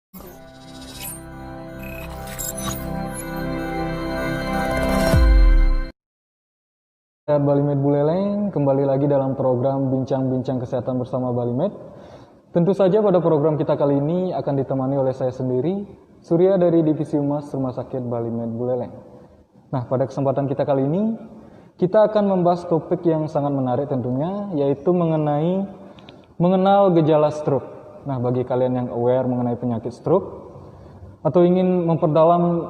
Balimed Buleleng, kembali lagi dalam program Bincang-Bincang Kesehatan bersama Balimed. Tentu saja pada program kita kali ini akan ditemani oleh saya sendiri, Surya dari Divisi Humas Rumah Sakit Balimed Buleleng. Nah, pada kesempatan kita kali ini, kita akan membahas topik yang sangat menarik tentunya, yaitu mengenal gejala stroke. Nah, bagi kalian yang aware mengenai penyakit stroke, atau ingin memperdalam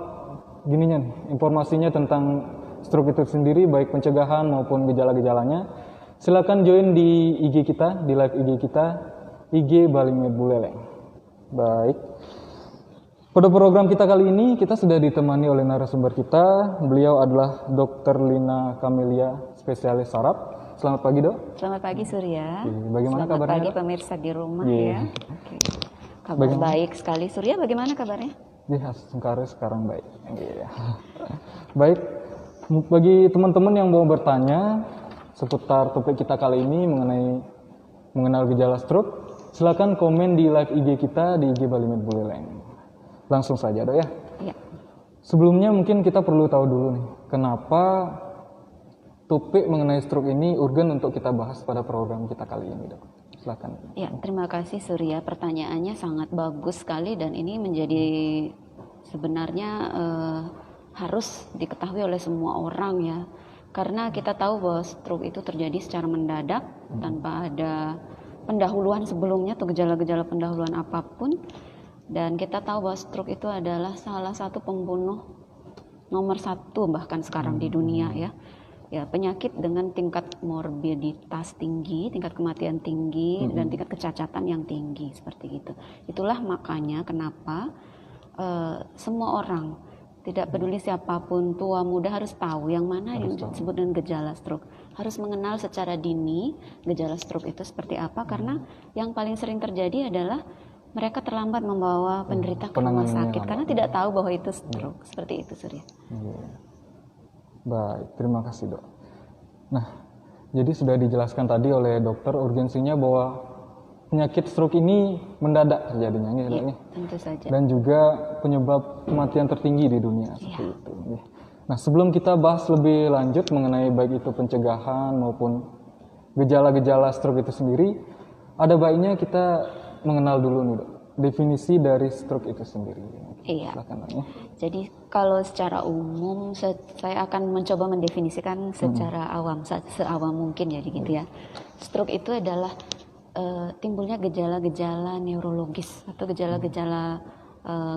informasinya tentang stroke itu sendiri, baik pencegahan maupun gejala-gejalanya, silakan join di IG kita, di live IG kita, IG Balimed Buleleng. Baik, pada program kita kali ini kita sudah ditemani oleh narasumber kita. Beliau adalah Dr. Lina Kamelia, spesialis saraf. Selamat pagi, Dok. Selamat pagi, Surya. Bagaimana Selamat kabarnya? Selamat pagi pemirsa di rumah ya. Oke. Kabar Bagaimana? Baik sekali, Surya. Bagaimana kabarnya? Sekarang baik. Baik. Bagi teman-teman yang mau bertanya seputar topik kita kali ini mengenai mengenal gejala stroke, silakan komen di live IG kita di IG Balimed Buleleng. Langsung saja, Dok ya. Iya. Sebelumnya mungkin kita perlu tahu dulu nih, kenapa topik mengenai stroke ini urgen untuk kita bahas pada program kita kali ini, Dok. Silakan. Ya, terima kasih Surya. Pertanyaannya sangat bagus sekali dan ini menjadi sebenarnya harus diketahui oleh semua orang ya. Karena kita tahu bahwa stroke itu terjadi secara mendadak tanpa ada pendahuluan sebelumnya atau gejala-gejala pendahuluan apapun. Dan kita tahu bahwa stroke itu adalah salah satu pembunuh nomor 1 bahkan sekarang di dunia ya. Ya, penyakit dengan tingkat morbiditas tinggi, tingkat kematian tinggi, dan tingkat kecacatan yang tinggi seperti itu. Itulah makanya kenapa semua orang, tidak peduli siapapun, tua muda, harus tahu yang mana yang disebut dengan gejala stroke. Harus mengenal secara dini gejala stroke itu seperti apa, karena yang paling sering terjadi adalah mereka terlambat membawa penderita ke rumah sakit karena tidak tahu bahwa itu stroke. Seperti itu, Surya. Baik, terima kasih, Dok. Nah, jadi sudah dijelaskan tadi oleh dokter urgensinya bahwa penyakit stroke ini mendadak terjadinya, ya, tentu saja. Dan juga penyebab kematian tertinggi di dunia seperti itu. Nah, sebelum kita bahas lebih lanjut mengenai baik itu pencegahan maupun gejala-gejala stroke itu sendiri, ada baiknya kita mengenal dulu nih, Dok, definisi dari stroke itu sendiri. Iya. Silakan, ya. Jadi kalau secara umum saya akan mencoba mendefinisikan secara awam, seawam mungkin jadi gitu ya. Stroke itu adalah timbulnya gejala-gejala neurologis atau gejala-gejala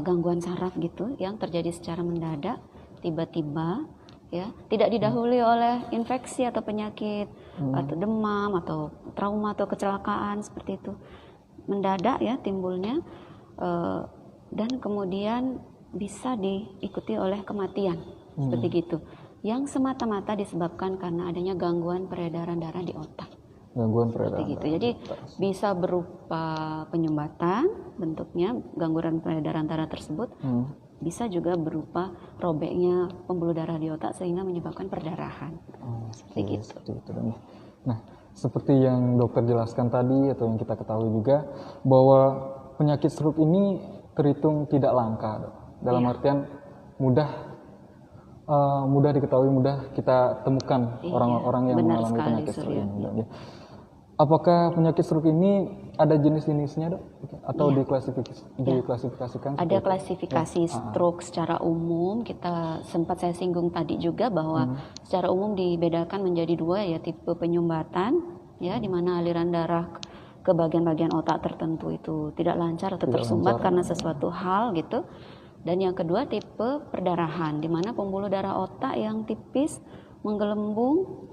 gangguan saraf gitu yang terjadi secara mendadak, tiba-tiba ya, tidak didahului oleh infeksi atau penyakit atau demam atau trauma atau kecelakaan seperti itu. Mendadak ya timbulnya dan kemudian bisa diikuti oleh kematian seperti gitu, yang semata-mata disebabkan karena adanya gangguan peredaran darah di otak. Gangguan peredaran gitu. Jadi bisa berupa penyumbatan bentuknya gangguan peredaran darah tersebut, bisa juga berupa robeknya pembuluh darah di otak sehingga menyebabkan perdarahan. Seperti gitu. Nah, seperti yang dokter jelaskan tadi atau yang kita ketahui juga bahwa penyakit stroke ini terhitung tidak langka, Dok. Dalam artian mudah diketahui, mudah kita temukan orang-orang yang mengalami penyakit stroke ini. Apakah penyakit stroke ini ada jenis-jenisnya, Dok? Atau diklasifikasikan? Ada klasifikasi stroke secara umum. Sempat saya singgung tadi juga bahwa secara umum dibedakan menjadi 2 ya, tipe penyumbatan ya, di mana aliran darah ke bagian-bagian otak tertentu itu tidak lancar atau tersumbat karena sesuatu hal gitu. Dan yang kedua tipe perdarahan, di mana pembuluh darah otak yang tipis menggelembung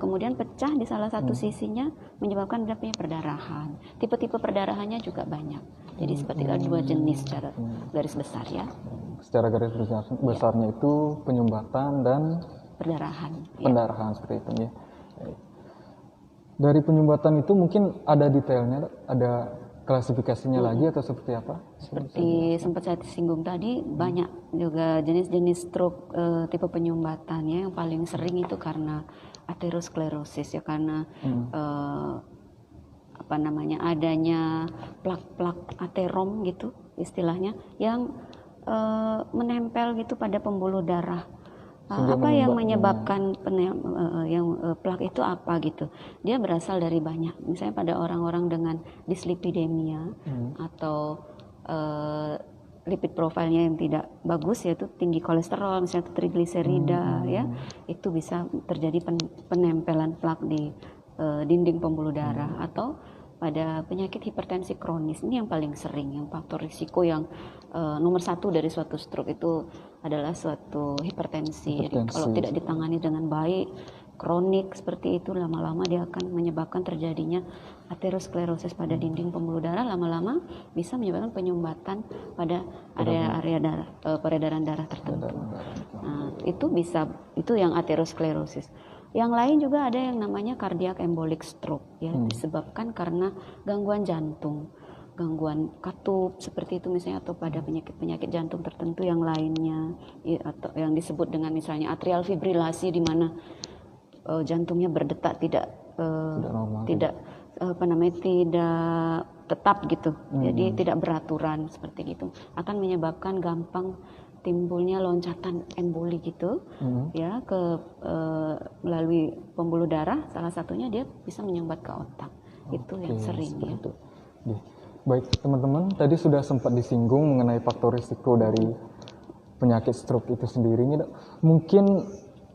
kemudian pecah di salah satu sisinya menyebabkan adanya perdarahan. Tipe-tipe perdarahannya juga banyak. Jadi seperti ada 2 jenis secara garis besar ya. Secara garis besarnya itu penyumbatan dan pendarahan seperti itu ya. Dari penyumbatan itu mungkin ada detailnya, ada klasifikasinya lagi atau seperti apa? Seperti sempat saya singgung tadi, banyak juga jenis-jenis stroke tipe penyumbatannya. Yang paling sering itu karena aterosklerosis ya, karena adanya plak-plak aterom gitu istilahnya yang menempel gitu pada pembuluh darah. Sehingga Apa yang menyebabkan plak itu apa gitu? Dia berasal dari banyak. Misalnya pada orang-orang dengan dislipidemia atau lipid profilnya yang tidak bagus, yaitu tinggi kolesterol, misalnya trigliserida, ya, itu bisa terjadi penempelan plak di dinding pembuluh darah. Atau pada penyakit hipertensi kronis, ini yang paling sering, yang faktor risiko yang nomor 1 dari suatu stroke itu adalah suatu hipertensi. Jadi kalau tidak ditangani dengan baik, kronik seperti itu, lama-lama dia akan menyebabkan terjadinya aterosklerosis pada dinding pembuluh darah, lama-lama bisa menyebabkan penyumbatan pada area-area darah, peredaran darah tertentu. Nah, itu yang aterosklerosis. Yang lain juga ada yang namanya cardiac embolic stroke, ya, disebabkan karena gangguan jantung, gangguan katup seperti itu misalnya, atau pada penyakit-penyakit jantung tertentu yang lainnya, atau yang disebut dengan misalnya atrial fibrilasi, di mana jantungnya berdetak tidak tetap gitu, jadi tidak beraturan seperti gitu, akan menyebabkan gampang timbulnya loncatan emboli gitu, ya, melalui pembuluh darah. Salah satunya dia bisa menyumbat ke otak. Itu yang sering, ya. Itu. Baik teman-teman, tadi sudah sempat disinggung mengenai faktor risiko dari penyakit stroke itu sendiri. Mungkin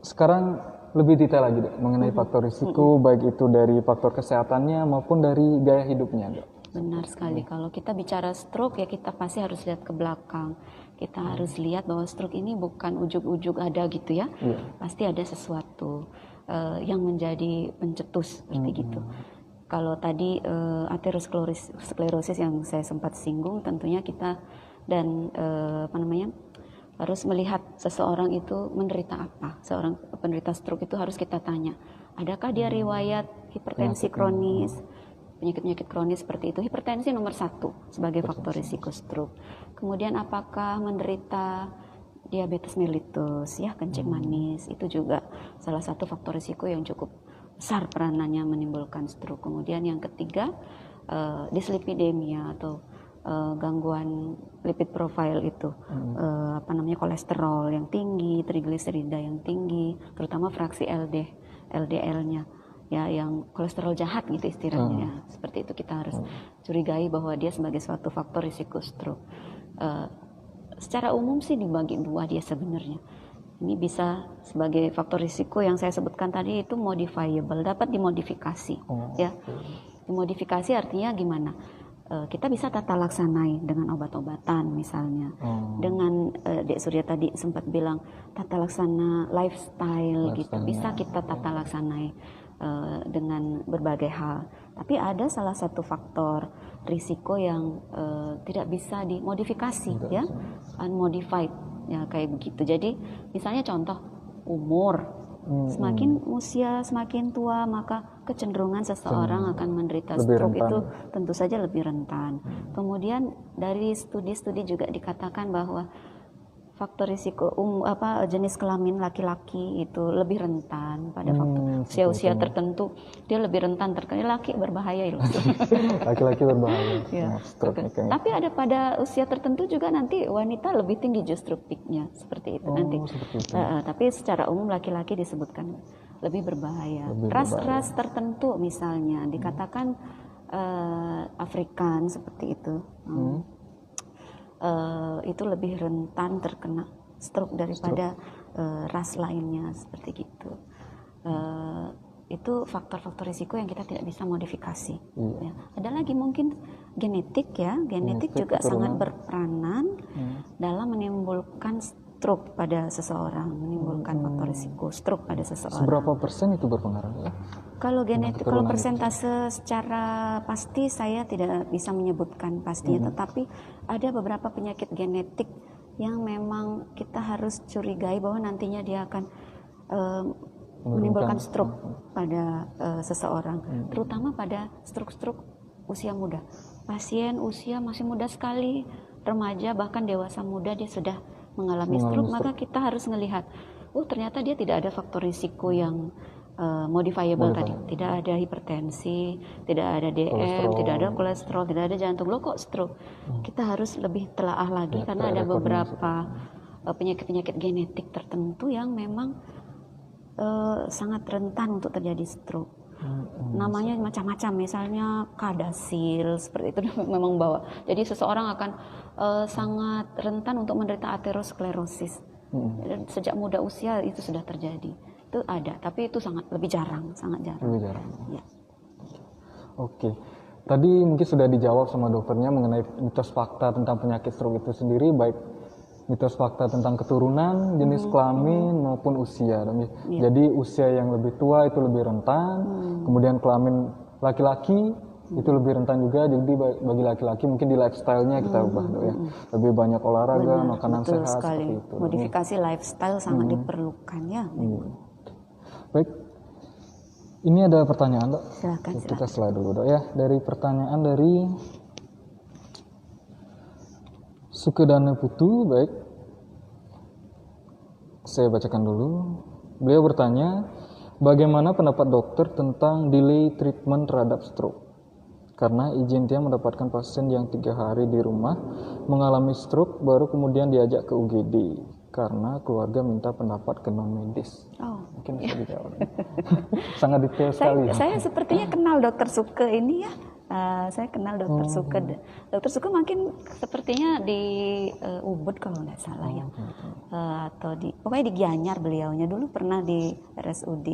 sekarang lebih detail lagi, Dok, mengenai faktor risiko, baik itu dari faktor kesehatannya maupun dari gaya hidupnya, Dok. Benar sekali. Kalau kita bicara stroke, ya kita pasti harus lihat ke belakang. Kita harus lihat bahwa stroke ini bukan ujuk-ujuk ada gitu, ya. Pasti ada sesuatu yang menjadi pencetus seperti gitu. Kalau tadi aterosklerosis yang saya sempat singgung, tentunya kita harus melihat seseorang itu menderita apa. Seorang penderita stroke itu harus kita tanya, adakah dia riwayat hipertensi kronis, penyakit-penyakit kronis seperti itu. Hipertensi nomor 1 sebagai faktor risiko stroke. Kemudian apakah menderita diabetes mellitus, ya, kencing manis, itu juga salah satu faktor risiko yang cukup besar peranannya menimbulkan stroke. Kemudian yang ketiga, dislipidemia atau gangguan lipid profile itu, kolesterol yang tinggi, trigliserida yang tinggi, terutama fraksi LDL-nya, ya, yang kolesterol jahat gitu istilahnya, ya. Seperti itu kita harus curigai bahwa dia sebagai suatu faktor risiko stroke. Secara umum sih dibagi 2 dia sebenarnya. Ini bisa sebagai faktor risiko yang saya sebutkan tadi, itu modifiable, dapat dimodifikasi, ya. Dimodifikasi artinya gimana? Kita bisa tata laksanai dengan obat-obatan misalnya, dengan Dek Surya tadi sempat bilang tata laksana lifestyle gitu, bisa kita tata laksanai dengan berbagai hal. Tapi ada salah satu faktor risiko yang tidak bisa dimodifikasi, ya, unmodified, ya, kayak begitu. Jadi misalnya contoh umur, semakin usia semakin tua, maka kecenderungan seseorang akan menderita stroke itu tentu saja lebih rentan. Kemudian dari studi-studi juga dikatakan bahwa faktor risiko jenis kelamin laki-laki itu lebih rentan pada faktor usia-usia tertentu, dia lebih rentan terkena. Laki berbahaya itu. Laki-laki berbahaya. Ya. Tapi ada pada usia tertentu juga nanti wanita lebih tinggi justru peaknya seperti itu nanti. Tapi secara umum laki-laki disebutkan lebih berbahaya. Ras-ras tertentu misalnya dikatakan Afrikan seperti itu. Itu lebih rentan terkena stroke daripada ras lainnya seperti gitu. Itu faktor-faktor risiko yang kita tidak bisa modifikasi. Ya. Ada lagi mungkin genetik, ya, genetik juga sangat berperanan dalam menimbulkan stroke pada seseorang, menimbulkan faktor risiko stroke pada seseorang. Seberapa persen itu berpengaruh, ya? Kalau genetik, kalau persentase secara pasti saya tidak bisa menyebutkan pastinya, tetapi ada beberapa penyakit genetik yang memang kita harus curigai bahwa nantinya dia akan menimbulkan stroke pada seseorang, terutama pada stroke usia muda. Pasien usia masih muda sekali, remaja bahkan dewasa muda dia sudah mengalami stroke, maka kita harus melihat, ternyata dia tidak ada faktor risiko yang modifiable tadi, tidak ada hipertensi, tidak ada DM, tidak ada kolesterol, tidak ada jantung. Loh kok stroke? Kita harus lebih telaah lagi karena ada beberapa penyakit-penyakit genetik tertentu yang memang sangat rentan untuk terjadi stroke. Namanya macam-macam, misalnya kadasil seperti itu memang bawa. Jadi seseorang akan sangat rentan untuk menderita aterosklerosis. Sejak muda usia itu sudah terjadi. Itu ada, tapi itu lebih jarang, sangat jarang. Lebih jarang. Ya. Oke. Tadi mungkin sudah dijawab sama dokternya mengenai mitos fakta tentang penyakit stroke itu sendiri, baik mitos fakta tentang keturunan, jenis kelamin maupun usia. Jadi usia yang lebih tua itu lebih rentan, kemudian kelamin laki-laki itu lebih rentan juga. Jadi bagi laki-laki mungkin di lifestyle-nya kita ubah dok ya, lebih banyak olahraga, makanan betul sehat sekali. seperti itu. Modifikasi lifestyle sangat diperlukan ya. Baik, ini ada pertanyaan dok. Silakan. Kita slide dulu dok ya. Dari pertanyaan dari Sukedana Putu, baik. Saya bacakan dulu. Beliau bertanya, bagaimana pendapat dokter tentang delay treatment terhadap stroke? Karena izin dia mendapatkan pasien yang 3 hari di rumah mengalami stroke, baru kemudian diajak ke UGD karena keluarga minta pendapat ke non medis. Mungkin bisa dijawab. Sangat detail sekali. Saya sepertinya kenal dokter Suke ini ya. Saya kenal dokter Suke. Dokter Suke mungkin sepertinya di Ubud kalau nggak salah ya, atau pokoknya di Gianyar beliaunya dulu pernah di RSUD.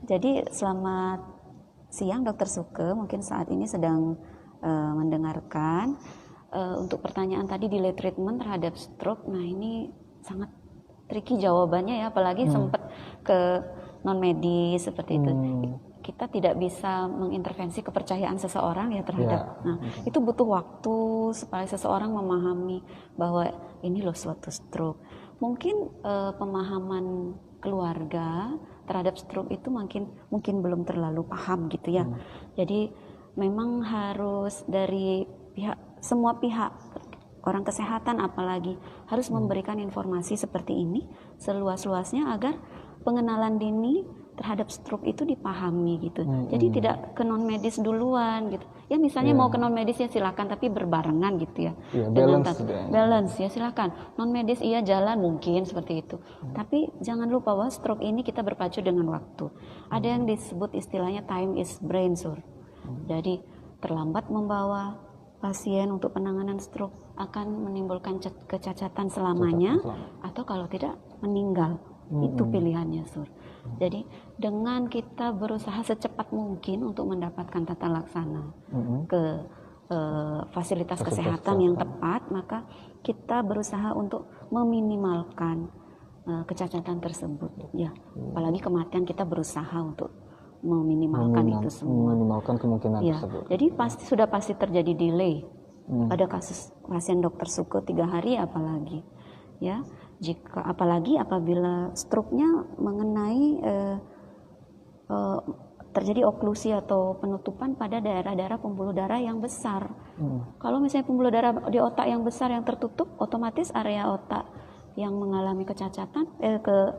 Jadi selamat siang dokter Suke, mungkin saat ini sedang mendengarkan. Untuk pertanyaan tadi delay treatment terhadap stroke, nah ini sangat tricky jawabannya ya, apalagi sempat ke non medis seperti itu. Kita tidak bisa mengintervensi kepercayaan seseorang ya terhadap. Nah, itu butuh waktu supaya seseorang memahami bahwa ini loh suatu stroke. Mungkin pemahaman keluarga terhadap stroke itu mungkin belum terlalu paham gitu ya. Jadi memang harus dari semua pihak, orang kesehatan apalagi harus memberikan informasi seperti ini seluas-luasnya agar pengenalan dini terhadap stroke itu dipahami gitu. Jadi tidak ke non medis duluan gitu. Ya misalnya mau ke non medis ya silakan, tapi berbarengan gitu ya. Balance ya silakan. Non medis iya jalan mungkin seperti itu. Tapi jangan lupa bahwa stroke ini kita berpacu dengan waktu. Ada yang disebut istilahnya time is brain sur. Jadi terlambat membawa pasien untuk penanganan stroke akan menimbulkan kecacatan selamanya atau kalau tidak meninggal. Itu pilihannya sur. Jadi dengan kita berusaha secepat mungkin untuk mendapatkan tata laksana ke fasilitas kesehatan yang tepat, maka kita berusaha untuk meminimalkan kecacatan tersebut ya. Apalagi kematian kita berusaha untuk meminimalkan itu semua. Meminimalkan kemungkinan tersebut. Jadi sudah pasti terjadi delay pada kasus pasien dokter Suke 3 hari apalagi ya. Apalagi apabila stroke-nya mengenai terjadi oklusi atau penutupan pada daerah-daerah pembuluh darah yang besar. Kalau misalnya pembuluh darah di otak yang besar yang tertutup, otomatis area otak yang mengalami kecacatan,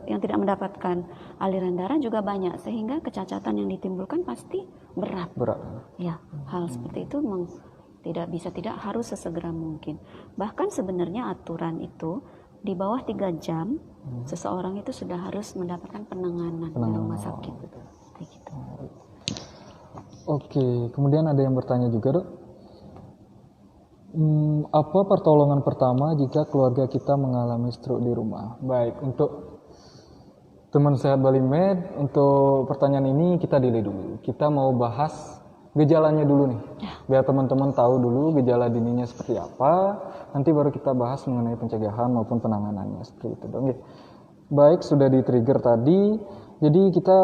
yang tidak mendapatkan aliran darah juga banyak, sehingga kecacatan yang ditimbulkan pasti berat. Ya, hal seperti itu memang tidak harus sesegera mungkin. Bahkan sebenarnya aturan itu di bawah 3 jam seseorang itu sudah harus mendapatkan penanganan di rumah sakit. Gitu. Oke, kemudian ada yang bertanya juga dok, apa pertolongan pertama jika keluarga kita mengalami stroke di rumah? Baik, untuk teman sehat Bali Med, untuk pertanyaan ini kita delay dulu. Kita mau bahas gejalanya dulu nih, biar teman-teman tahu dulu gejala dininya seperti apa, nanti baru kita bahas mengenai pencegahan maupun penanganannya seperti itu dong. Baik, sudah di trigger tadi, jadi kita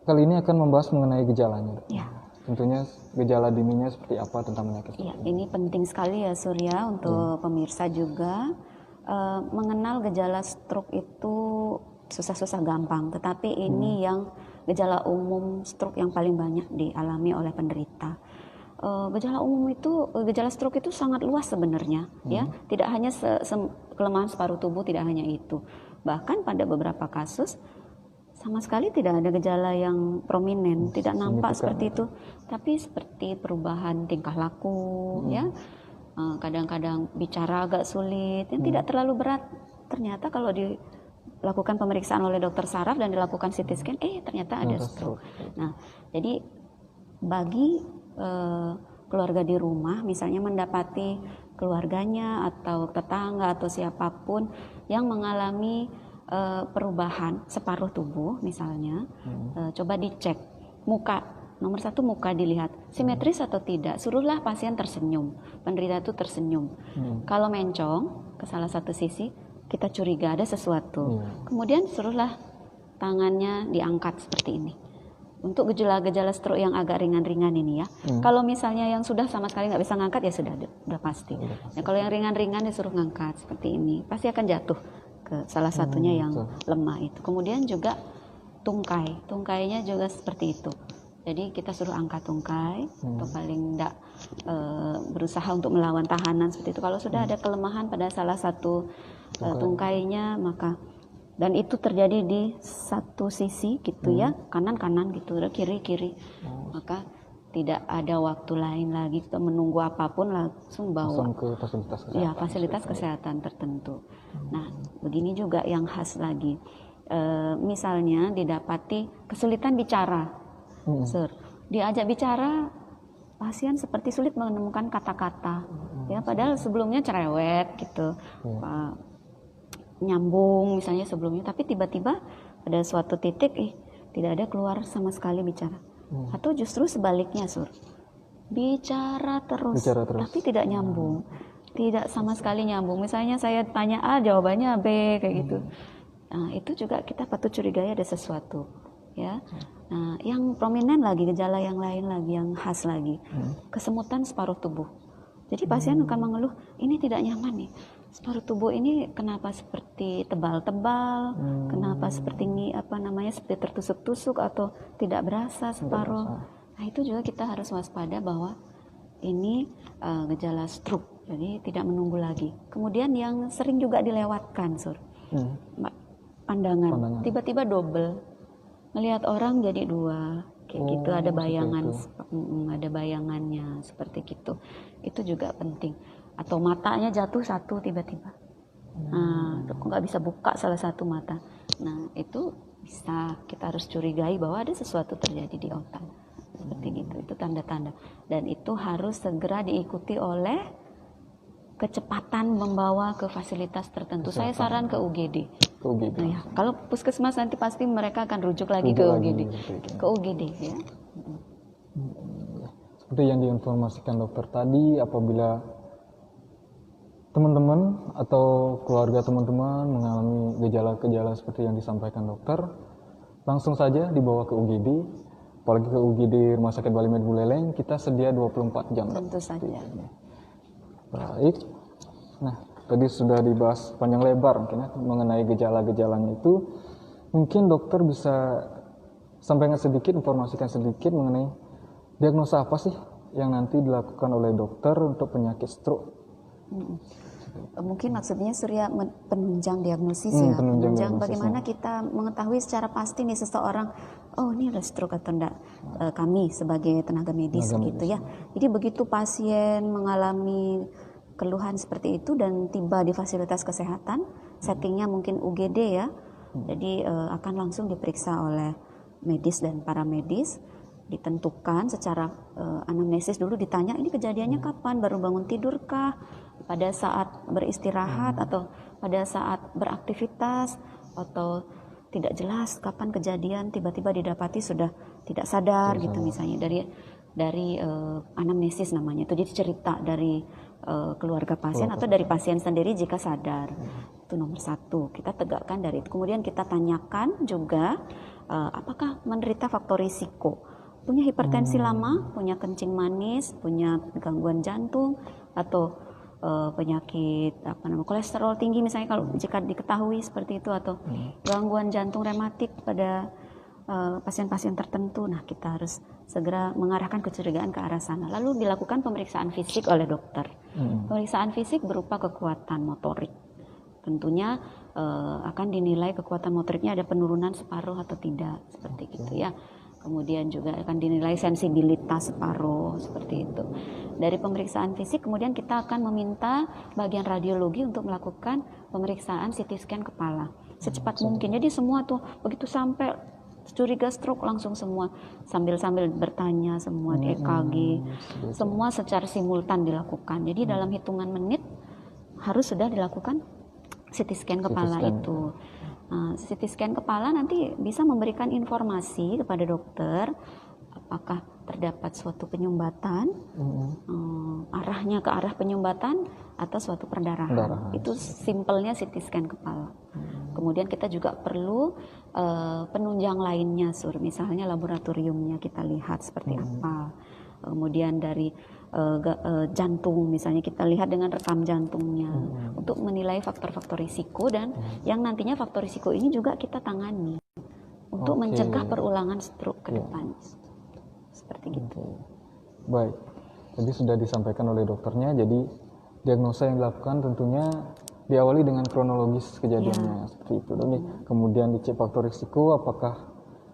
kali ini akan membahas mengenai gejalanya. Tentunya gejala dininya seperti apa tentang penyakit. Ini penting sekali ya Surya untuk pemirsa juga. Mengenal gejala stroke itu susah-susah gampang, tetapi ini yang gejala umum stroke yang paling banyak dialami oleh penderita. Gejala stroke itu sangat luas sebenarnya, ya. Tidak hanya kelemahan separuh tubuh, tidak hanya itu. Bahkan pada beberapa kasus sama sekali tidak ada gejala yang prominen, tidak nampak seperti itu, tapi seperti perubahan tingkah laku, ya, kadang-kadang bicara agak sulit, yang tidak terlalu berat. Ternyata kalau dilakukan pemeriksaan oleh dokter saraf dan dilakukan CT scan, ternyata ada stroke. Nah, jadi bagi keluarga di rumah, misalnya mendapati keluarganya atau tetangga atau siapapun yang mengalami perubahan separuh tubuh misalnya, coba dicek muka. Nomor satu, muka dilihat simetris atau tidak. Suruhlah pasien tersenyum, penderita itu tersenyum. Kalau mencong ke salah satu sisi, kita curiga ada sesuatu. Kemudian suruhlah tangannya diangkat seperti ini. Untuk gejala-gejala stroke yang agak ringan-ringan ini ya. Kalau misalnya yang sudah sama sekali nggak bisa ngangkat ya sudah pasti. Nah, kalau yang ringan-ringan disuruh ngangkat seperti ini, pasti akan jatuh ke salah satunya yang lemah itu. Kemudian juga tungkainya juga seperti itu. Jadi kita suruh angkat tungkai atau paling tidak berusaha untuk melawan tahanan seperti itu. Kalau sudah ada kelemahan pada salah satu tungkainya, maka dan itu terjadi di satu sisi gitu ya, kanan gitu, kiri, maka tidak ada waktu lain lagi kita menunggu apapun, langsung bawa ke fasilitas kesehatan. Ya, fasilitas kesehatan tertentu. Nah, begini juga yang khas lagi, misalnya didapati kesulitan bicara, diajak bicara, pasien seperti sulit menemukan kata-kata, ya padahal sebelumnya cerewet gitu, nyambung misalnya sebelumnya, tapi tiba-tiba pada suatu titik tidak ada keluar sama sekali bicara. Atau justru sebaliknya, bicara terus tapi tidak nyambung, tidak sama sekali nyambung. Misalnya saya tanya A, jawabannya B kayak gitu. Nah, itu juga kita patut curigai ada sesuatu, ya. Nah, yang prominent lagi, gejala yang lain lagi, yang khas lagi, kesemutan separuh tubuh. Jadi pasien akan mengeluh, ini tidak nyaman nih. Separuh tubuh ini kenapa seperti tebal-tebal, kenapa seperti ini seperti tertusuk-tusuk atau tidak berasa separuh. Nah, itu juga kita harus waspada bahwa ini gejala stroke. Jadi tidak menunggu lagi. Kemudian yang sering juga dilewatkan, pandangan. Tiba-tiba double, melihat orang jadi dua, kayak gitu, ada bayangan, ada bayangannya seperti gitu. Itu juga penting. Atau matanya jatuh satu tiba-tiba, kok nggak bisa buka salah satu mata. Nah, itu bisa kita harus curigai bahwa ada sesuatu terjadi di otak seperti gitu. Itu tanda-tanda, dan itu harus segera diikuti oleh kecepatan membawa ke fasilitas tertentu. Saya saran ke UGD. Nah, ya, kalau puskesmas nanti pasti mereka akan rujuk lagi ke UGD. Ke UGD ya. Seperti yang diinformasikan dokter tadi, apabila teman-teman atau keluarga teman-teman mengalami gejala-gejala seperti yang disampaikan dokter, langsung saja dibawa ke UGD, apalagi ke UGD Rumah Sakit Bali Med Buleleng, kita sedia 24 jam. Tentu saja. Baik, nah tadi sudah dibahas panjang lebar mungkin mengenai gejala-gejalanya itu. Mungkin dokter bisa sampaikan sedikit, informasikan sedikit mengenai diagnosa apa sih yang nanti dilakukan oleh dokter untuk penyakit stroke. Mungkin maksudnya Surya penunjang diagnosis ya, penunjang bagaimana kita mengetahui secara pasti nih seseorang, ini udah stroke atau enggak, kami sebagai tenaga medis gitu ya. Jadi begitu pasien mengalami keluhan seperti itu dan tiba di fasilitas kesehatan, settingnya mungkin UGD ya, jadi akan langsung diperiksa oleh medis dan paramedis, ditentukan secara anamnesis dulu, ditanya ini kejadiannya kapan, baru bangun tidur kah, pada saat beristirahat atau pada saat beraktivitas, atau tidak jelas kapan kejadian, tiba-tiba didapati sudah tidak sadar gitu misalnya, dari anamnesis namanya itu. Jadi cerita dari keluarga pasien atau dari pasien sendiri jika sadar. Itu nomor satu, kita tegakkan dari itu. Kemudian kita tanyakan juga apakah menderita faktor risiko, punya hipertensi lama, punya kencing manis, punya gangguan jantung, atau penyakit kolesterol tinggi misalnya, kalau jika diketahui seperti itu, atau gangguan jantung rematik pada pasien-pasien tertentu. Nah, kita harus segera mengarahkan kecurigaan ke arah sana. Lalu dilakukan pemeriksaan fisik oleh dokter. Pemeriksaan fisik berupa kekuatan motorik, tentunya akan dinilai kekuatan motoriknya ada penurunan separuh atau tidak, seperti itu ya. Kemudian juga akan dinilai sensibilitas separuh, seperti itu. Dari pemeriksaan fisik kemudian kita akan meminta bagian radiologi untuk melakukan pemeriksaan CT scan kepala secepat mungkin. Jadi semua tuh begitu sampai curiga stroke langsung semua sambil bertanya semua di EKG, semua secara simultan dilakukan. Jadi dalam hitungan menit harus sudah dilakukan CT scan kepala itu. CT scan kepala nanti bisa memberikan informasi kepada dokter apakah terdapat suatu penyumbatan, arahnya ke arah penyumbatan atau suatu perdarahan. Itu simpelnya CT scan kepala. Kemudian kita juga perlu penunjang lainnya, misalnya laboratoriumnya kita lihat seperti apa. Kemudian dari jantung misalnya kita lihat dengan rekam jantungnya untuk menilai faktor-faktor risiko dan yang nantinya faktor risiko ini juga kita tangani untuk mencegah perulangan stroke ke depan. Seperti gitu. Baik, tadi sudah disampaikan oleh dokternya, jadi diagnosa yang dilakukan tentunya diawali dengan kronologis kejadiannya seperti itu. Kemudian dicek faktor risiko, apakah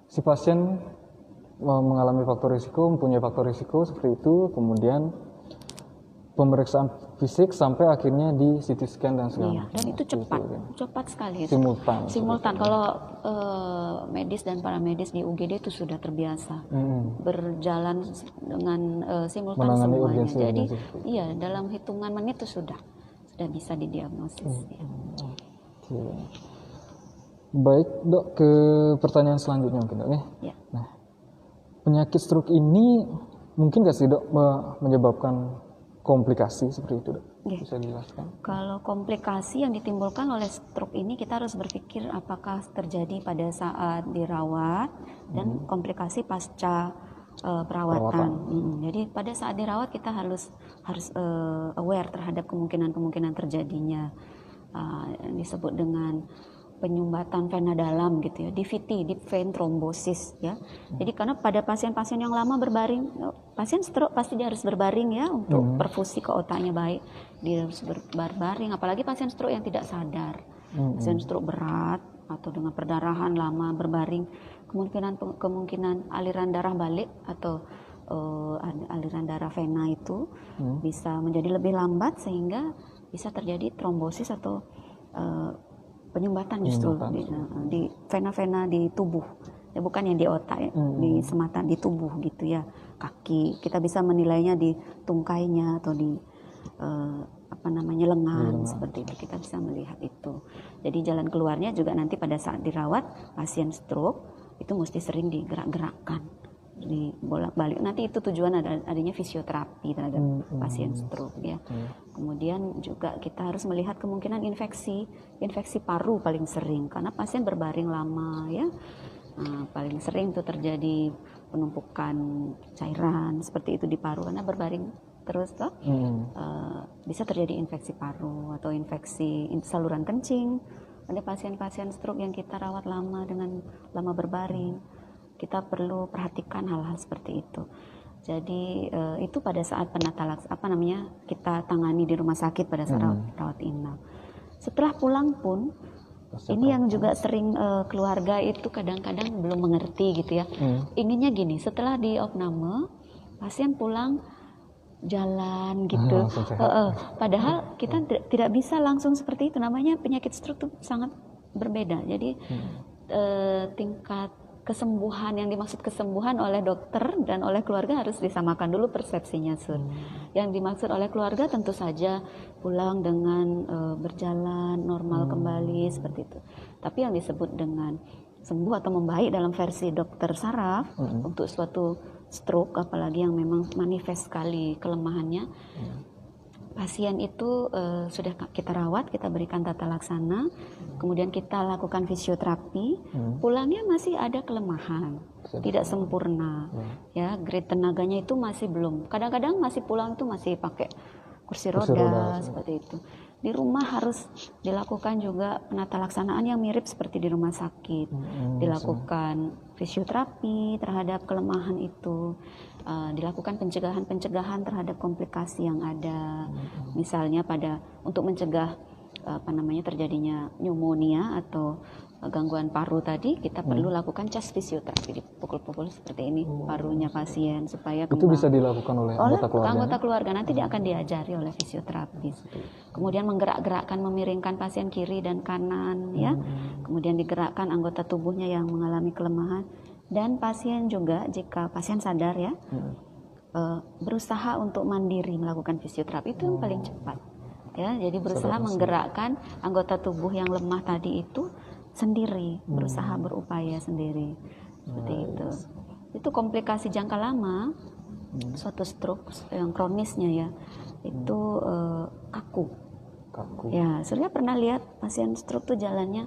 si pasien mengalami faktor risiko, mempunyai faktor risiko seperti itu, kemudian pemeriksaan fisik sampai akhirnya di CT scan dan segala macam. Dan itu cepat sekali. Simultan. Kalau medis dan paramedis di UGD itu sudah terbiasa berjalan dengan simultan menangani semuanya. urgensi. Jadi dalam hitungan menit itu sudah bisa didiagnosis. Baik dok, ke pertanyaan selanjutnya mungkin dok nih. Nah, penyakit stroke ini mungkin nggak sih dok menyebabkan komplikasi seperti itu dok? Bisa dijelaskan? Kalau komplikasi yang ditimbulkan oleh stroke ini kita harus berpikir apakah terjadi pada saat dirawat dan komplikasi pasca perawatan. Jadi pada saat dirawat kita harus aware terhadap kemungkinan terjadinya disebut dengan penyumbatan vena dalam gitu ya, DVT, deep vein thrombosis ya. Jadi karena pada pasien-pasien yang lama berbaring, pasien stroke pasti dia harus berbaring ya untuk perfusi ke otaknya baik. Dia harus berbaring, apalagi pasien stroke yang tidak sadar. Pasien stroke berat atau dengan perdarahan lama berbaring, kemungkinan aliran darah balik atau aliran darah vena itu bisa menjadi lebih lambat sehingga bisa terjadi trombosis atau penyumbatan justru di vena-vena di tubuh ya, bukan yang di otak ya, di semata di tubuh gitu ya, kaki kita bisa menilainya di tungkainya atau di lengan seperti itu, kita bisa melihat itu. Jadi jalan keluarnya juga nanti pada saat dirawat pasien stroke itu mesti sering digerak-gerakkan, dibolak-balik. Nanti itu tujuan adanya fisioterapi terhadap pasien stroke ya. Kemudian juga kita harus melihat kemungkinan infeksi paru paling sering karena pasien berbaring lama ya. Paling sering itu terjadi penumpukan cairan seperti itu di paru karena berbaring terus toh. Bisa terjadi infeksi paru atau infeksi saluran kencing pada pasien-pasien stroke yang kita rawat lama dengan lama berbaring. Kita perlu perhatikan hal-hal seperti itu. Jadi itu pada saat kita tangani di rumah sakit pada saat rawat inap. Setelah pulang pun ini yang juga sering keluarga itu kadang-kadang belum mengerti gitu ya. Inginnya gini, setelah di opname pasien pulang jalan gitu. Padahal kita tidak bisa langsung seperti itu. Namanya penyakit stroke itu sangat berbeda. Jadi tingkat kesembuhan yang dimaksud kesembuhan oleh dokter dan oleh keluarga harus disamakan dulu persepsinya Yang dimaksud oleh keluarga tentu saja pulang dengan berjalan normal kembali seperti itu. Tapi yang disebut dengan sembuh atau membaik dalam versi dokter saraf untuk suatu stroke, apalagi yang memang manifest sekali kelemahannya, pasien itu sudah kita rawat, kita berikan tata laksana, kemudian kita lakukan fisioterapi, pulangnya masih ada kelemahan, tidak sempurna, ya grade tenaganya itu masih belum. Kadang-kadang masih pulang itu masih pakai kursi roda seperti itu. Di rumah harus dilakukan juga penata laksanaan yang mirip seperti di rumah sakit, dilakukan fisioterapi terhadap kelemahan itu. Dilakukan pencegahan terhadap komplikasi yang ada, misalnya untuk mencegah terjadinya pneumonia atau gangguan paru tadi, kita perlu lakukan chest fisioterapi, dipukul-pukul seperti ini parunya pasien supaya Itu bisa dilakukan oleh anggota keluarga. Nanti dia akan diajari oleh fisioterapis. Kemudian menggerak-gerakkan, memiringkan pasien kiri dan kanan, ya. Kemudian digerakkan anggota tubuhnya yang mengalami kelemahan. Dan pasien juga, jika pasien sadar ya, berusaha untuk mandiri melakukan fisioterapi, itu yang paling cepat. Ya, jadi berusaha menggerakkan anggota tubuh yang lemah tadi itu sendiri, berusaha berupaya sendiri, seperti itu. Itu komplikasi jangka lama, suatu stroke yang kronisnya ya, itu kaku. Ya, Surya pernah lihat pasien stroke tuh jalannya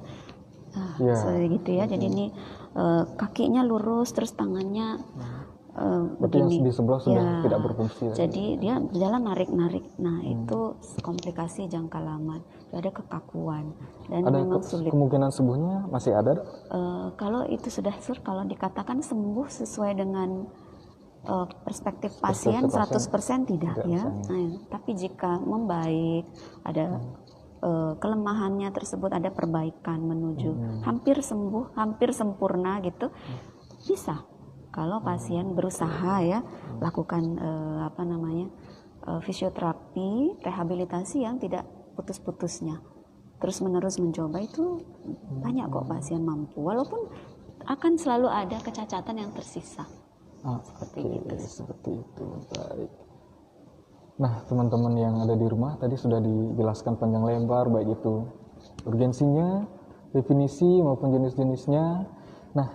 gitu ya. Jadi ini kakinya lurus, terus tangannya begini. Yang di sebelah sudah tidak berfungsi. Jadi dia berjalan narik-narik. Nah, itu komplikasi jangka lama. Ada kekakuan dan ada memang sulit. Kemungkinan sembuhnya masih ada? Kalau itu sudah kalau dikatakan sembuh sesuai dengan perspektif pasien 100% tidak ya. Nah, tapi jika membaik, ada kelemahannya tersebut, ada perbaikan menuju hampir sembuh, hampir sempurna gitu, bisa. Kalau pasien berusaha ya lakukan fisioterapi, rehabilitasi yang tidak putus-putusnya, terus menerus mencoba, itu banyak kok pasien mampu, walaupun akan selalu ada kecacatan yang tersisa. Seperti itu. Baik. Nah, teman-teman yang ada di rumah tadi sudah dijelaskan panjang lebar, baik itu urgensinya, definisi maupun jenis-jenisnya. Nah,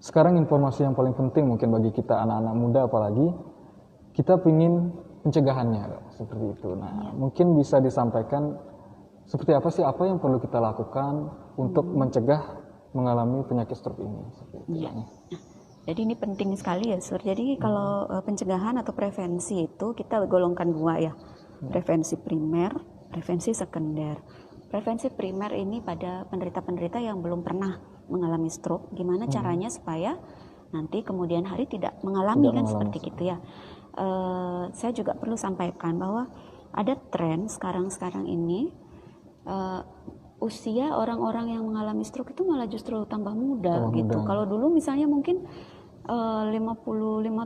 sekarang informasi yang paling penting mungkin bagi kita anak-anak muda, apalagi kita ingin pencegahannya seperti itu. Nah, mungkin bisa disampaikan seperti apa sih, apa yang perlu kita lakukan untuk mencegah mengalami penyakit stroke ini. Jadi ini penting sekali ya, Sur. Jadi kalau pencegahan atau prevensi itu kita golongkan dua ya, prevensi primer, prevensi sekunder. Prevensi primer ini pada penderita-penderita yang belum pernah mengalami stroke, gimana caranya supaya nanti kemudian hari tidak mengalami seperti gitu ya. Saya juga perlu sampaikan bahwa ada tren sekarang ini usia orang-orang yang mengalami stroke itu malah justru tambah muda gitu. Kalau dulu misalnya mungkin 55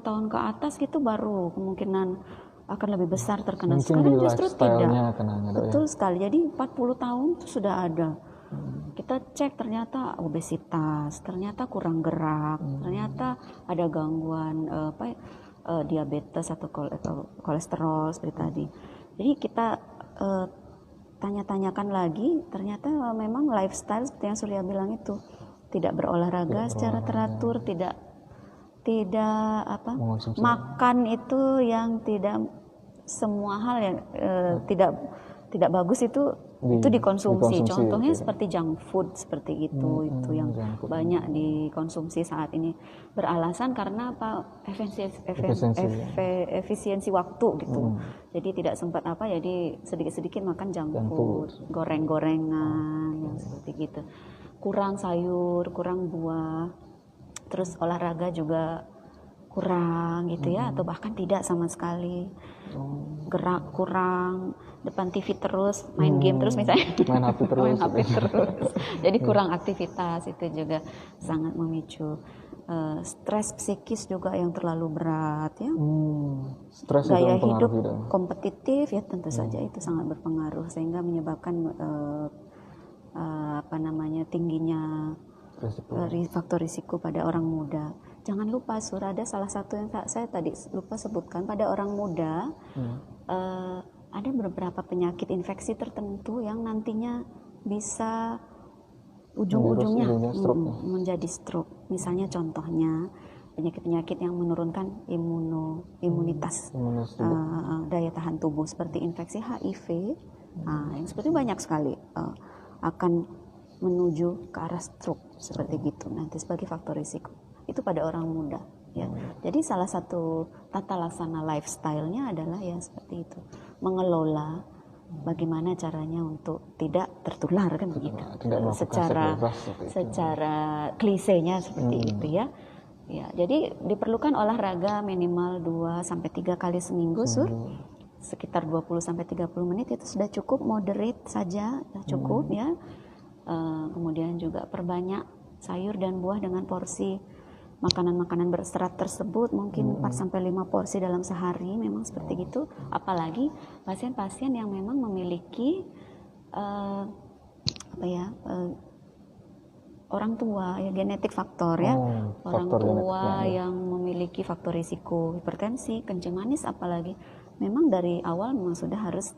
tahun ke atas gitu baru kemungkinan akan lebih besar terkena. Sekarang justru tidak. Betul sekali. Jadi 40 tahun itu sudah ada. Kita cek ternyata obesitas, ternyata kurang gerak, ternyata ada gangguan diabetes atau kolesterol seperti tadi. Jadi kita tanya-tanyakan lagi, ternyata memang lifestyle seperti yang Surya bilang itu, tidak berolahraga secara teratur, tidak makan itu yang tidak, semua hal yang tidak bagus itu dikonsumsi. Contohnya seperti junk food seperti itu yang banyak dikonsumsi saat ini, beralasan karena efisiensi waktu gitu. Jadi tidak sempat jadi sedikit-sedikit makan junk food, goreng-gorengan yang seperti gitu. Kurang sayur, kurang buah. Terus olahraga juga kurang gitu ya, atau bahkan tidak sama sekali. Gerak kurang, depan TV terus, main game terus misalnya. Main HP terus. Jadi kurang aktivitas, itu juga sangat memicu. Stres psikis juga yang terlalu berat ya. Stres gaya hidup kompetitif ya, tentu saja itu sangat berpengaruh sehingga menyebabkan tingginya faktor risiko pada orang muda. Jangan lupa Sur, ada salah satu yang saya tadi lupa sebutkan, pada orang muda ada beberapa penyakit infeksi tertentu yang nantinya bisa ujung-ujungnya menjadi stroke. Misalnya contohnya penyakit-penyakit yang menurunkan imunitas, daya tahan tubuh seperti infeksi HIV, yang seperti banyak sekali akan menuju ke arah stroke seperti gitu nanti sebagai faktor risiko. Itu pada orang muda ya. Jadi salah satu tata laksana lifestyle-nya adalah ya seperti itu, mengelola bagaimana caranya untuk tidak tertular kan begitu. Secara klisenya seperti itu ya. Ya, jadi diperlukan olahraga minimal 2 sampai 3 kali seminggu Sur. sekitar 20 sampai 30 menit itu sudah cukup, moderate saja sudah cukup ya. Kemudian juga perbanyak sayur dan buah dengan porsi makanan-makanan berserat tersebut, mungkin 4 sampai 5 porsi dalam sehari, memang seperti gitu. Apalagi pasien-pasien yang memang memiliki orang tua ya, genetik faktor ya, orang tua yang memiliki faktor risiko hipertensi, kencing manis, apalagi memang dari awal memang sudah harus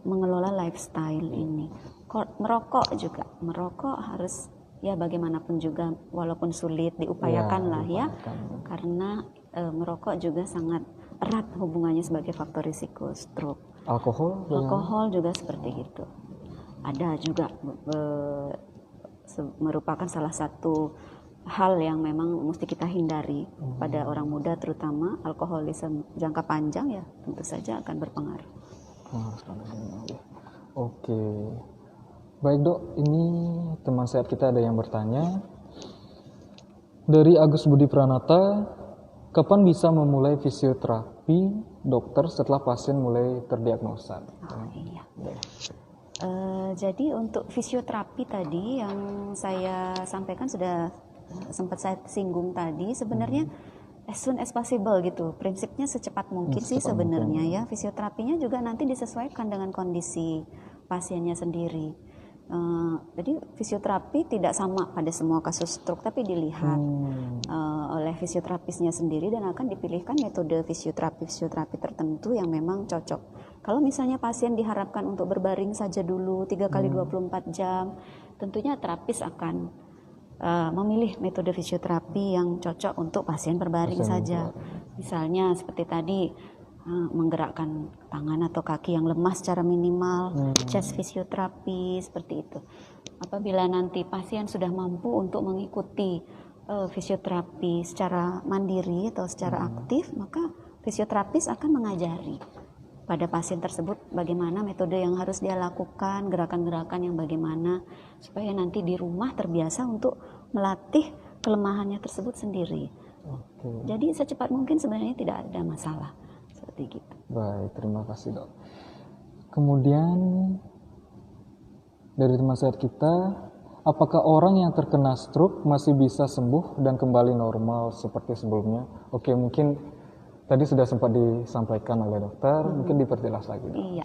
mengelola lifestyle ini. Merokok juga, merokok harus ya bagaimanapun juga, walaupun sulit diupayakan lah ya, karena merokok juga sangat erat hubungannya sebagai faktor risiko stroke. Alkohol juga seperti itu. Ada juga merupakan salah satu hal yang memang mesti kita hindari pada orang muda, terutama alkoholisme jangka panjang ya tentu saja akan berpengaruh. Oke. Baik dok, ini teman sehat kita ada yang bertanya. Dari Agus Budi Pranata, kapan bisa memulai fisioterapi dokter setelah pasien mulai terdiagnosa? Iya. Jadi untuk fisioterapi tadi yang saya sampaikan sudah sempat saya singgung tadi, sebenarnya as soon as possible gitu, prinsipnya secepat mungkin sih sebenarnya ya. Fisioterapinya juga nanti disesuaikan dengan kondisi pasiennya sendiri. Jadi fisioterapi tidak sama pada semua kasus stroke, tapi dilihat oleh fisioterapisnya sendiri dan akan dipilihkan metode fisioterapi tertentu yang memang cocok. Kalau misalnya pasien diharapkan untuk berbaring saja dulu 3 kali 24 jam, tentunya terapis akan memilih metode fisioterapi yang cocok untuk pasien berbaring saja. Misalnya seperti tadi, menggerakkan tangan atau kaki yang lemah secara minimal, chest fisioterapi seperti itu. Apabila nanti pasien sudah mampu untuk mengikuti fisioterapi secara mandiri atau secara aktif, maka fisioterapis akan mengajari pada pasien tersebut bagaimana metode yang harus dia lakukan, gerakan-gerakan yang bagaimana, supaya nanti di rumah terbiasa untuk melatih kelemahannya tersebut sendiri. Jadi secepat mungkin sebenarnya tidak ada masalah. Seperti gitu. Baik, terima kasih dok. Kemudian dari teman sehat kita, apakah orang yang terkena stroke masih bisa sembuh dan kembali normal seperti sebelumnya? Oke, mungkin tadi sudah sempat disampaikan oleh dokter, mungkin diperjelas lagi dok. Iya.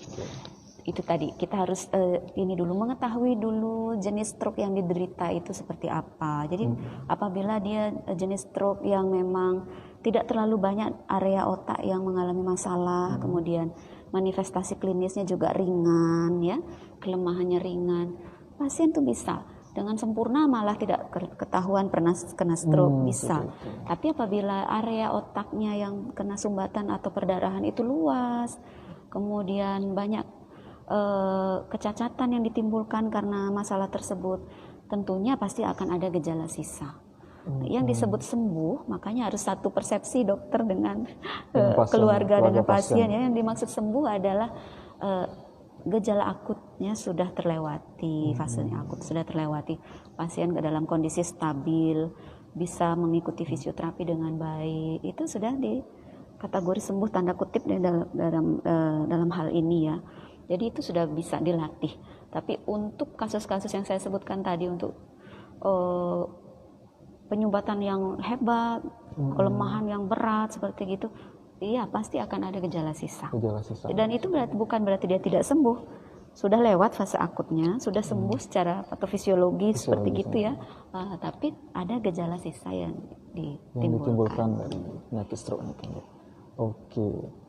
Itu tadi kita harus ini dulu mengetahui dulu jenis stroke yang diderita itu seperti apa. Jadi apabila dia jenis stroke yang memang tidak terlalu banyak area otak yang mengalami masalah, kemudian manifestasi klinisnya juga ringan ya, kelemahannya ringan, pasien tuh bisa dengan sempurna malah tidak ketahuan pernah kena stroke, bisa. Tapi apabila area otaknya yang kena sumbatan atau perdarahan itu luas, kemudian banyak kecacatan yang ditimbulkan karena masalah tersebut, tentunya pasti akan ada gejala sisa. Yang disebut sembuh, makanya harus satu persepsi dokter dengan keluarga dengan pasien ya. Yang dimaksud sembuh adalah gejala akutnya sudah terlewati, fasenya akut sudah terlewati, pasien dalam kondisi stabil, bisa mengikuti fisioterapi dengan baik, itu sudah di kategori sembuh tanda kutip dalam hal ini ya. Jadi itu sudah bisa dilatih. Tapi untuk kasus-kasus yang saya sebutkan tadi, untuk penyumbatan yang hebat, kelemahan yang berat seperti gitu, iya pasti akan ada gejala sisa. Dan itu bukan berarti dia tidak sembuh. Sudah lewat fase akutnya, sudah sembuh secara patofisiologi seperti gitu ya. Tapi ada gejala sisa yang ditimbulkan dari penyakit stroke ini. Oke.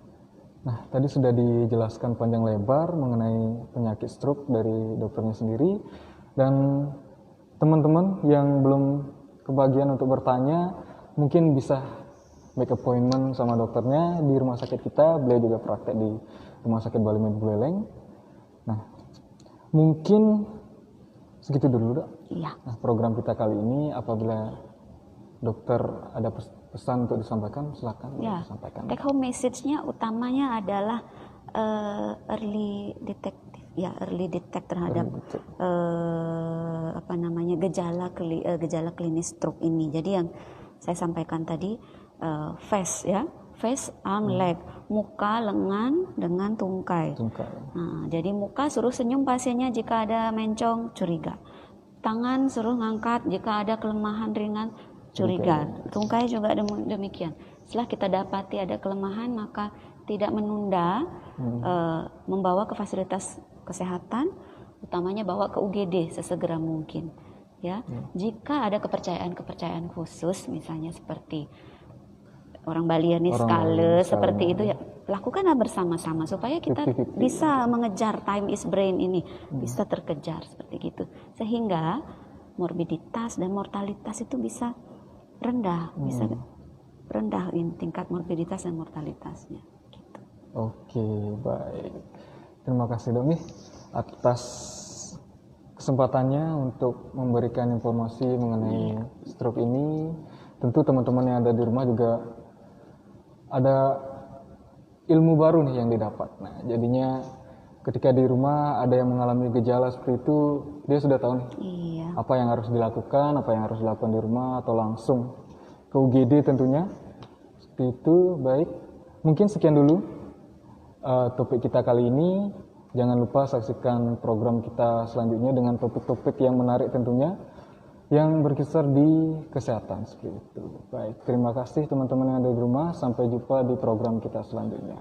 Nah, tadi sudah dijelaskan panjang lebar mengenai penyakit stroke dari dokternya sendiri, dan teman-teman yang belum kebagian untuk bertanya mungkin bisa make appointment sama dokternya di rumah sakit kita. Beliau juga praktek di Rumah Sakit Balimed Buleleng. Nah, mungkin segitu dulu dok. Iya. Nah, program kita kali ini, apabila dokter ada pesan untuk disampaikan, silakan disampaikan. Take home message-nya utamanya adalah early detect terhadap gejala klinis stroke ini. Jadi yang saya sampaikan tadi, fast ya, face, arm, leg, muka, lengan dengan tungkai. Nah, jadi muka suruh senyum pasiennya jika ada mencong, curiga. Tangan suruh ngangkat jika ada kelemahan ringan, curiga. Tungkai juga demikian. Setelah kita dapati ada kelemahan, maka tidak menunda, membawa ke fasilitas kesehatan, utamanya bawa ke UGD sesegera mungkin. Ya, jika ada kepercayaan khusus, misalnya seperti orang Balianis skala seperti itu, ya lakukanlah bersama-sama supaya kita bisa mengejar time is brain ini, bisa terkejar seperti gitu, sehingga morbiditas dan mortalitas itu bisa rendah, tingkat morbiditas dan mortalitasnya. Gitu. Oke, baik. Terima kasih Dok nih atas kesempatannya untuk memberikan informasi mengenai stroke ini. Tentu teman-teman yang ada di rumah juga ada ilmu baru nih yang didapat. Nah, jadinya ketika di rumah ada yang mengalami gejala seperti itu, dia sudah tahu nih apa yang harus dilakukan, apa yang harus dilakukan di rumah, atau langsung ke UGD tentunya. Seperti itu, baik. Mungkin sekian dulu topik kita kali ini. Jangan lupa saksikan program kita selanjutnya dengan topik-topik yang menarik tentunya, yang berkisar di kesehatan seperti itu. Baik, terima kasih teman-teman yang ada di rumah. Sampai jumpa di program kita selanjutnya.